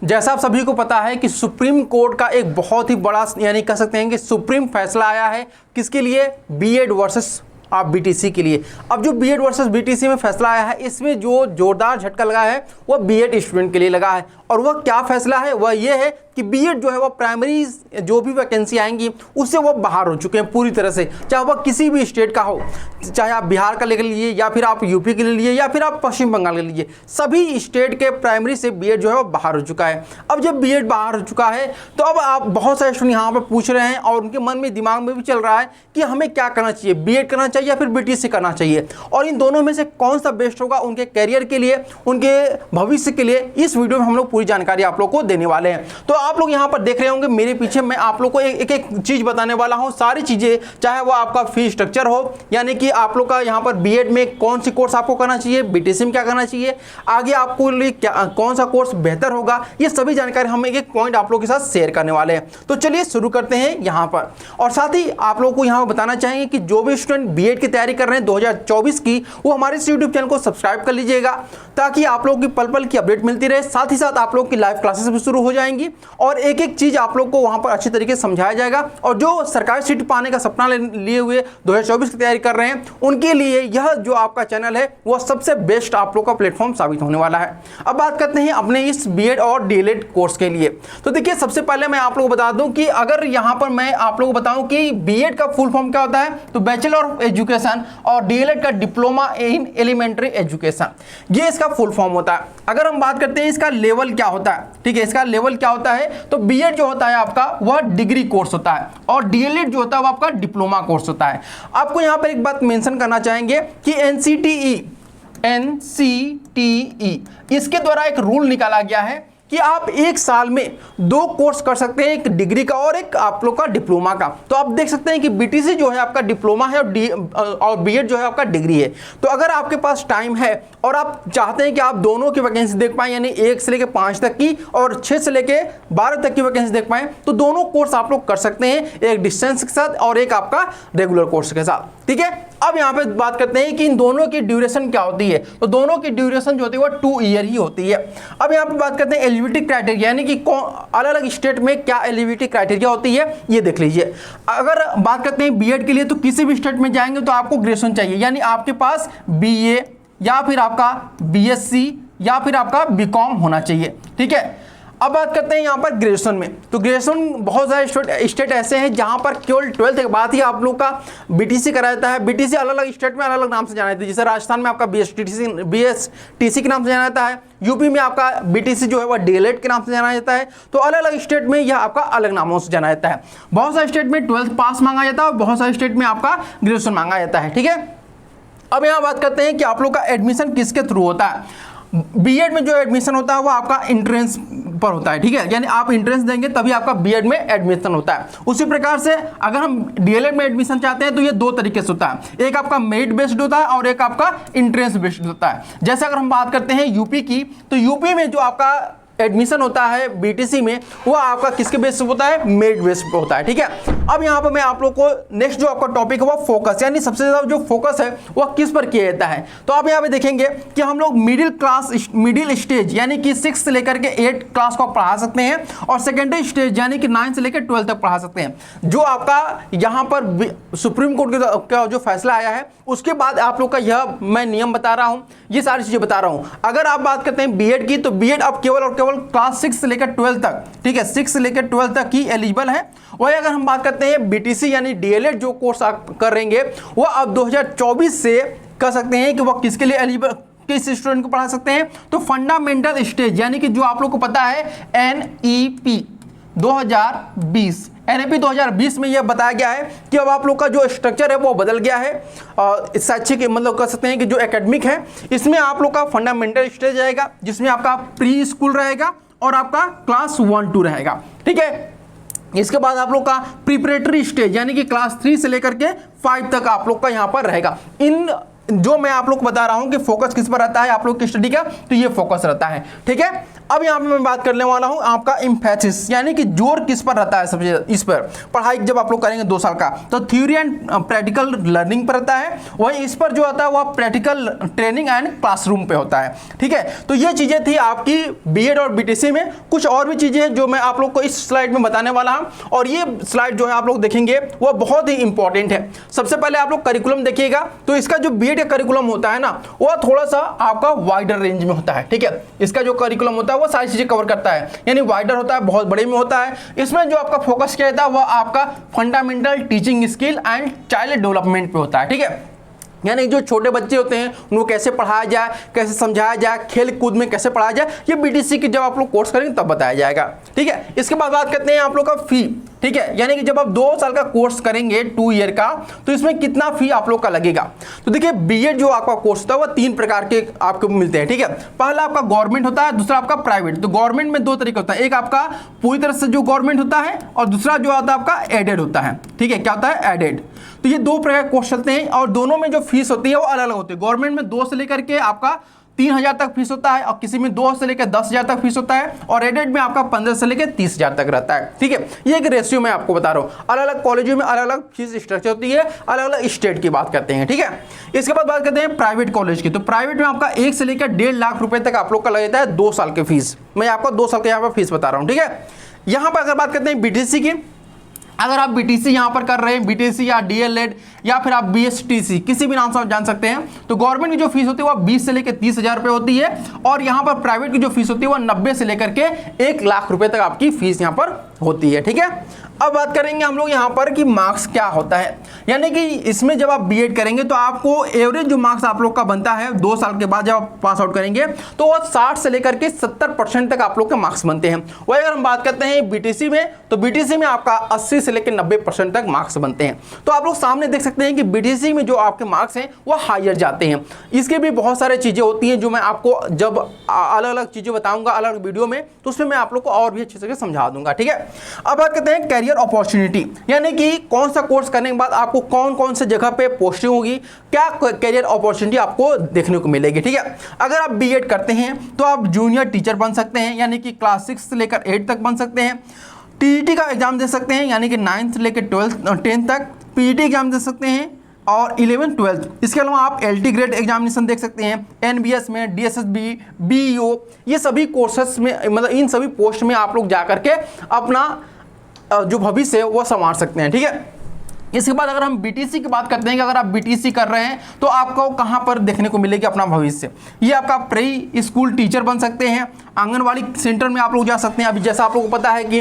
जैसा आप सभी को पता है कि सुप्रीम कोर्ट का एक बहुत ही बड़ा यानी कह सकते हैं कि सुप्रीम फैसला आया है किसके लिए, बीएड वर्सेस आप बीटीसी के लिए। अब जो बीएड वर्सेस बीटीसी में फैसला आया है इसमें जो जोरदार झटका लगा है वह बीएड स्टूडेंट के लिए लगा है। और वह क्या फैसला है, वह यह है कि बीएड जो है वह प्राइमरी जो भी वैकेंसी आएंगी उससे वो बाहर हो चुके हैं पूरी तरह से, चाहे वह किसी भी स्टेट का हो, चाहे आप बिहार का ले लीजिए या फिर आप यूपी के ले लीजिए या फिर आप पश्चिम बंगाल ले लीजिए, सभी स्टेट के प्राइमरी से बीएड जो है वो बाहर हो चुका है। अब जब बीएड बाहर हो चुका है तो अब आप बहुत सारे स्टूडेंट यहाँ पर पूछ रहे हैं और उनके मन में दिमाग में भी चल रहा है कि हमें क्या करना चाहिए, बीएड करना चाहिए या फिर बीटीसी करना चाहिए, और इन दोनों में से कौन सा बेस्ट होगा उनके करियर के लिए, उनके भविष्य के लिए। इस वीडियो में हम लोग पूरी जानकारी आप लोग को देने वाले हैं। तो आप लोग यहाँ पर देख रहे होंगे मेरे पीछे मैं आप लोग को एक एक चीज बताने वाला हूँ, सारी चीजें, चाहे वो आपका फी स्ट्रक्चर हो, यानी कि आप लोग का यहाँ पर बीएड में कौन सी कोर्स आपको करना चाहिए, बीटीसी में क्या करना चाहिए, आगे आपको लिए कौन सा कोर्स बेहतर होगा, ये सभी जानकारी हम एक एक पॉइंट आप लोगों के साथ शेयर करने वाले हैं। तो चलिए शुरू करते हैं यहाँ पर। और साथ ही आप लोगों को यहाँ पर बताना चाहेंगे कि जो भी स्टूडेंट बीएड की तैयारी कर रहे हैं 2024 की, वो हमारे इस यूट्यूब चैनल को सब्सक्राइब कर लीजिएगा ताकि आप लोगों की पल पल की अपडेट मिलती रहे। साथ ही साथ आप लोग की लाइव क्लासेस भी शुरू हो जाएंगी और एक एक चीज आप लोग को वहां पर अच्छी तरीके से समझाया जाएगा। और जो सरकारी सीट पाने का सपना लिए हुए 2024 की तैयारी कर रहे हैं उनके लिए यह जो आपका चैनल है वह सबसे बेस्ट आप लोग का प्लेटफॉर्म साबित होने वाला है। अब बात करते हैं अपने इस बीएड और डीएलएड कोर्स के लिए। तो देखिए सबसे पहले मैं आप लोगों को बता दूं कि अगर यहां पर मैं आप लोगों को बताऊं कि बीएड का फुल फॉर्म क्या होता है, तो बैचलर ऑफ एजुकेशन, और डीएलएड का डिप्लोमा इन एलिमेंट्री एजुकेशन, ये इसका फुल फॉर्म होता है। अगर हम बात करते हैं इसका लेवल क्या होता है, ठीक है, इसका लेवल क्या होता है, तो बीएड जो होता है आपका वह डिग्री कोर्स होता है और डीएलएड जो होता है वह आपका डिप्लोमा कोर्स होता है। आपको यहां पर एक बात मेंशन करना चाहेंगे कि एनसीटीई इसके द्वारा एक रूल निकाला गया है कि आप एक साल में 2 कोर्स कर सकते हैं, एक डिग्री का और एक आप लोग का डिप्लोमा का। तो आप देख सकते हैं कि बीटीसी जो है आपका डिप्लोमा है और बीएड जो है आपका डिग्री है। तो अगर आपके पास टाइम है और आप चाहते हैं कि आप दोनों की वैकेंसी देख पाएं, यानी 1 से लेकर 5 तक की और 6 से लेकर 12 तक की वैकेंसी देख पाएं, तो दोनों कोर्स आप लोग कर सकते हैं, एक डिस्टेंस के साथ और एक आपका रेगुलर कोर्स के साथ, ठीक है। अब यहाँ पे बात करते हैं कि इन दोनों की ड्यूरेशन क्या होती है, तो दोनों की ड्यूरेशन जो होती है वो 2 ईयर ही होती है। अब यहाँ पे बात करते हैं एलिजिबिलिटी क्राइटेरिया, यानी कि अलग अलग स्टेट में क्या एलिजिबिलिटी क्राइटेरिया होती है ये देख लीजिए। अगर बात करते हैं बीएड के लिए, तो किसी भी स्टेट में जाएंगे तो आपको ग्रेजुएशन चाहिए, यानी आपके पास बीए या फिर आपका बीएससी या फिर आपका बीकॉम होना चाहिए, ठीक है। अब बात करते हैं यहाँ पर ग्रेजुएशन में, तो ग्रेजुएशन बहुत सारे स्टेट ऐसे हैं जहाँ पर केवल 12th के बाद ही आप लोग का बीटीसी कराया जाता है। बीटीसी अलग अलग स्टेट में अलग अलग नाम से जाना जाता है, जैसे राजस्थान में आपका बीएसटीसी के नाम से जाना जाता है, यूपी में आपका बीटीसी जो है वह डीएलएड के नाम से जाना जाता है। तो अलग अलग स्टेट में यह आपका अलग नामों से जाना जाता है। बहुत सारे स्टेट में 12th पास मांगा जाता है और बहुत सारे स्टेट में आपका ग्रेजुएशन मांगा जाता है, ठीक है। अब यहाँ बात करते हैं कि आप लोग का एडमिशन किसके थ्रू होता है। बीएड में जो एडमिशन होता है वो आपका एंट्रेंस पर होता है, ठीक है, यानी आप एंट्रेंस देंगे तभी आपका बीएड में एडमिशन होता है। उसी प्रकार से अगर हम डीएलएड में एडमिशन चाहते हैं तो ये 2 तरीके से होता है, एक आपका मेरिट बेस्ड होता है और एक आपका एंट्रेंस बेस्ड होता है। जैसे अगर हम बात करते हैं यूपी की, तो यूपी में जो आपका एडमिशन होता है बीटीसी में वो आपका किसके बेस पे होता है, मेरिट बेस पे होता है, ठीक है। अब यहाँ पर मैं आप लोग को नेक्स्ट जो आपका टॉपिक है वो फोकस, यानी सबसे ज्यादा जो फोकस है वह किस पर किया जाता है। तो आप यहाँ पे देखेंगे कि हम लोग मिडिल स्टेज यानी कि 6 से लेकर के 8 क्लास को पढ़ा सकते हैं और सेकेंडरी स्टेज यानी कि 9 से लेकर 12 तक पढ़ा सकते हैं। जो आपका यहाँ पर सुप्रीम कोर्ट का जो फैसला आया है उसके बाद आप लोग का यह मैं नियम बता रहा हूँ, ये सारी चीजें बता रहा हूँ। अगर आप बात करते हैं बीएड की, तो बीएड अब केवल और केवल क्लास 6 से लेकर 12 तक, ठीक है, 6 से लेकर 12 तक ही एलिजिबल है। वही अगर हम बात करते हैं बीटीसी यानी डीएलएड जो कोर्स आप करेंगे वो अब 2024 से कर सकते हैं कि वह किसके लिए एलिजिबल, किस स्टूडेंट को पढ़ा सकते हैं, तो फंडामेंटल स्टेज यानी कि जो आप लोग को पता है एनईपी 2020 एनईपी 2020 में यह बताया गया है कि अब आप लोग का जो स्ट्रक्चर है वो बदल गया है। शैक्षिक मतलब कह सकते हैं कि जो एकेडमिक है इसमें आप लोग का फंडामेंटल स्टेज आएगा जिसमें आपका प्री स्कूल रहेगा और आपका क्लास 1-2 रहेगा, ठीक है। इसके बाद आप लोग का प्रिपरेटरी स्टेज यानी कि क्लास 3 से लेकर के 5 तक आप लोग का यहाँ पर रहेगा। इन जो मैं आप लोग को बता रहा हूं कि फोकस किस पर रहता है आप लोग की स्टडी का, तो ये फोकस रहता है, ठीक है। अब यहाँ पे मैं बात करने वाला हूँ आपका एम्फेसिस, यानी कि जोर किस पर रहता है सबसे ज़्यादा, इस पर पढ़ाई जब आप लोग करेंगे 2 साल का तो थ्योरी एंड प्रैक्टिकल लर्निंग पर रहता है, वहीं इस पर जो आता है वह प्रैक्टिकल ट्रेनिंग एंड क्लासरूम पे होता है। ठीक है, तो ये चीज़ें थी आपकी बीएड और बीटीसी में। कुछ और भी चीज़ें हैं जो मैं आप लोग को इस स्लाइड में बताने वाला हूँ, और ये स्लाइड जो है आप लोग देखेंगे वो बहुत ही इंपॉर्टेंट है। सबसे पहले आप लोग करिकुलम देखिएगा, तो इसका जो बीएड का करिकुलम होता है ना वो थोड़ा सा आपका वाइडर रेंज में होता है। ठीक है, इसका जो करिकुलम होता है वो सारी चीज़ें कवर करता है, यानी वाइडर होता है, बहुत बड़े में होता है। इसमें जो आपका फोकस किया जाता है वह आपका fundamental teaching skill and child development पे होता है। ठीक है, यानी जो छोटे बच्चे होते हैं उनको कैसे पढ़ाया जाए, कैसे समझाया जाए, खेल कूद में कैसे पढ़ाया जाए, ये बीटीसी की जब आप लोग कोर्स करेंगे तब बताया जाएगा। ठीक है, इसके बाद बात करते हैं आप लोग का फी। ठीक है, यानी कि जब आप 2 साल का कोर्स करेंगे 2 ईयर का, तो इसमें कितना फी आप लोग का लगेगा। तो देखिए बीएड जो आपका कोर्स होता है वह 3 प्रकार के आपको मिलते हैं। ठीक है, पहला आपका गवर्नमेंट होता है, दूसरा आपका प्राइवेट। तो गवर्नमेंट में 2 तरीके होता है, एक आपका पूरी तरह से जो गवर्नमेंट होता है और दूसरा जो आता है आपका एडेड होता है। ठीक है, क्या होता है, एडेड। तो ये 2 प्रकार के कोर्स चलते हैं और दोनों में जो फीस होती है वो अलग अलग होती है। गवर्नमेंट में 2 से लेकर के आपका 3,000 तक फीस होता है, और किसी में 2 से लेकर 10,000 तक फीस होता है, और एडेड में आपका 15 से लेकर 30,000 तक रहता है। ठीक है, ये एक रेशियो मैं आपको बता रहा हूँ। अलग अलग कॉलेजों में अलग अलग फीस स्ट्रक्चर होती है, अलग अलग स्टेट की बात करते हैं। ठीक है, इसके बाद बात करते हैं प्राइवेट कॉलेज की। तो प्राइवेट में आपका 1 से लेकर 1.5 लाख रुपए तक आप लोग का लगता है 2 साल की फीस। मैं आपको 2 साल के यहाँ पर फीस बता रहा हूँ। ठीक है, यहाँ पर अगर बात करते हैं बीटीसी की, अगर आप बीटीसी यहाँ पर कर रहे हैं, बीटीसी या डीएलएड या फिर आप बीएसटीसी किसी भी नाम से आप जान सकते हैं, तो गवर्नमेंट की जो फीस होती है वह 20 से लेकर 30,000 रुपये होती है, और यहाँ पर प्राइवेट की जो फीस होती है वह 90 से लेकर के 1 लाख रुपए तक आपकी फीस यहाँ पर होती है। ठीक है, अब बात करेंगे हम लोग यहाँ पर कि मार्क्स क्या होता है, यानी कि इसमें जब आप बीएड करेंगे तो आपको एवरेज जो मार्क्स आप लोग का बनता है 2 साल के बाद जब आप पास आउट करेंगे तो वो 60 से लेकर के 70% तक आप लोग के मार्क्स बनते हैं। वही अगर हम बात करते हैं बीटीसी में, तो बीटीसी में आपका 80 से लेकर 90% तक मार्क्स बनते हैं। तो आप लोग सामने देख सकते हैं कि बीटीसी में जो आपके मार्क्स हैं वो हायर जाते हैं। इसके भी बहुत सारे चीज़ें होती हैं जो मैं आपको जब अलग अलग चीज़ें बताऊँगा अलग अलग वीडियो में, तो उसमें मैं आप लोग को और भी अच्छे से समझा दूंगा। ठीक है, अब बात करते हैं कैरियर अपॉर्चुनिटी, यानी कि कौन सा कोर्स करने के बाद आपको कौन कौन से जगह पे पोस्टिंग होगी, क्या कैरियर अपॉर्चुनिटी आपको देखने को मिलेगी। ठीक है, अगर आप बीएड करते हैं तो आप जूनियर टीचर बन सकते हैं, यानी कि क्लास 6 से लेकर 8 तक बन सकते हैं। टीईटी का एग्जाम दे सकते हैं, यानी कि 9th से लेकर 10th तक पीईटी एग्जाम दे सकते हैं, और 11th 12th। इसके अलावा आप एलटी ग्रेड एग्जामिनेशन देख सकते हैं, एनबीएस में, डीएसएसबी, बीईओ, ये सभी कोर्सेस में, मतलब इन सभी पोस्ट में आप लोग जा करके अपना जो भविष्य है वो संवार सकते हैं। ठीक है, इसके बाद अगर हम बीटीसी की बात करते हैं कि अगर आप बीटीसी कर रहे हैं तो आपको कहाँ पर देखने को मिलेगी अपना भविष्य, ये आपका प्री स्कूल टीचर बन सकते हैं, आंगनवाड़ी सेंटर में आप लोग जा सकते हैं। अभी जैसा आप लोगों को पता है कि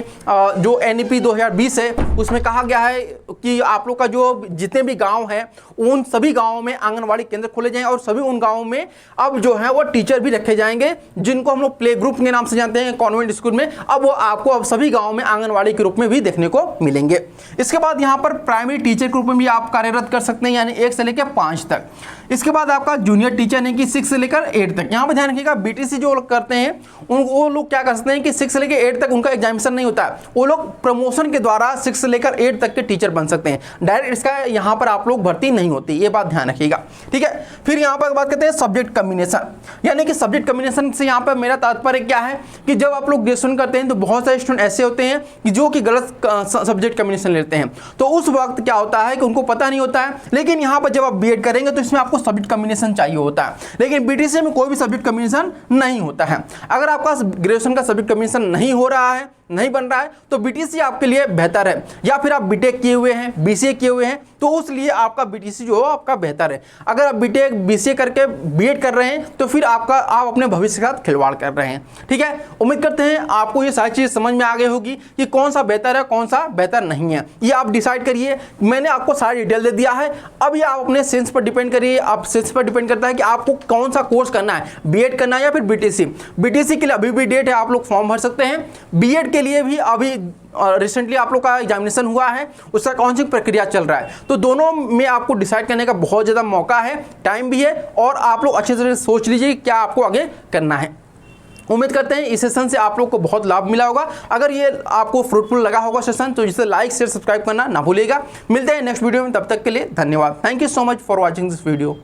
जो एनईपी 2020 है उसमें कहा गया है कि आप लोग का जो जितने भी गांव हैं उन सभी गांवों में आंगनवाड़ी केंद्र खोले जाएं, और सभी उन गांवों में अब जो है वो टीचर भी रखे जाएंगे जिनको हम लोग प्ले ग्रुप के नाम से जानते हैं कॉन्वेंट स्कूल में। अब वो आपको अब सभी गाँव में आंगनवाड़ी के रूप में भी देखने को मिलेंगे। इसके बाद यहाँ पर प्राइमरी टीचर के रूप में भी आप कार्यरत कर सकते हैं, यानी 1 से लेकर 5 तक। इसके बाद आपका जूनियर टीचर यानी कि 6 से लेकर 8 तक। यहाँ पर ध्यान रखिएगा बीटीसी जो लोग करते हैं वो लोग क्या कर सकते हैं कि 6 से लेकर 8 तक उनका एग्जामिनेशन नहीं होता है, वो लोग प्रमोशन के द्वारा 6 से लेकर 8 तक के टीचर बन सकते हैं। डायरेक्ट इसका यहाँ पर आप लोग भर्ती नहीं होती, ये बात ध्यान रखिएगा। ठीक है, फिर यहाँ पर बात करते हैं सब्जेक्ट कम्बिनेशन, यानी कि सब्जेक्ट कम्बिनेशन से यहाँ पर मेरा तात्पर्य क्या है कि जब आप लोग ग्रेजुएशन करते हैं तो बहुत सारे स्टूडेंट ऐसे होते हैं कि जो कि गलत सब्जेक्ट कम्बिनेशन लेते हैं, तो उस वक्त क्या होता है कि उनको पता नहीं होता है। लेकिन यहाँ पर जब आप बीएड करेंगे तो इसमें आपको सब्जेक्ट कम्बिनेशन चाहिए होता है, लेकिन बीटीसी में कोई भी सब्जेक्ट कम्बिनेशन नहीं होता है। अगर आपका ग्रेजुएशन का सब्जेक्ट कम्बिनेशन नहीं हो रहा है, नहीं बन रहा है, तो बीटीसी आपके लिए बेहतर है, या फिर आप बीटेक किए हुए हैं, बीसीए किए हुए हैं, तो उस लिए आपका बीटीसी जो है आपका बेहतर है। अगर आप बीटेक बीसीए करके बीएड कर रहे हैं तो फिर आप अपने भविष्य के साथ खिलवाड़ कर रहे हैं। ठीक है, उम्मीद करते हैं आपको ये सारी चीज़ समझ में आ गई होगी कि कौन सा बेहतर है कौन सा बेहतर नहीं है, ये आप डिसाइड करिए। मैंने आपको सारी डिटेल दे दिया है, अब ये आप अपने सेंस पर डिपेंड करिए। आप सेंस पर डिपेंड करता है कि आपको कौन सा कोर्स करना है, बीएड करना है या फिर बीटीसी। बीटीसी के लिए अभी भी डेट है, आप लोग फॉर्म भर सकते हैं। बीएड के लिए भी अभी रिसेंटली आप लोग का एग्जामिनेशन हुआ है, उसका कौन सी प्रक्रिया चल रहा है, तो दोनों में आपको डिसाइड करने का बहुत ज़्यादा मौका है, टाइम भी है, और आप लोग अच्छे से सोच लीजिए क्या आपको आगे करना है। उम्मीद करते हैं इस सेशन से आप लोग को बहुत लाभ मिला होगा। अगर ये आपको फ्रूटफुल लगा होगा सेशन तो इसे लाइक शेयर सब्सक्राइब करना ना भूलिएगा। मिलते हैं नेक्स्ट वीडियो में, तब तक के लिए धन्यवाद। Thank you so much for watching this video.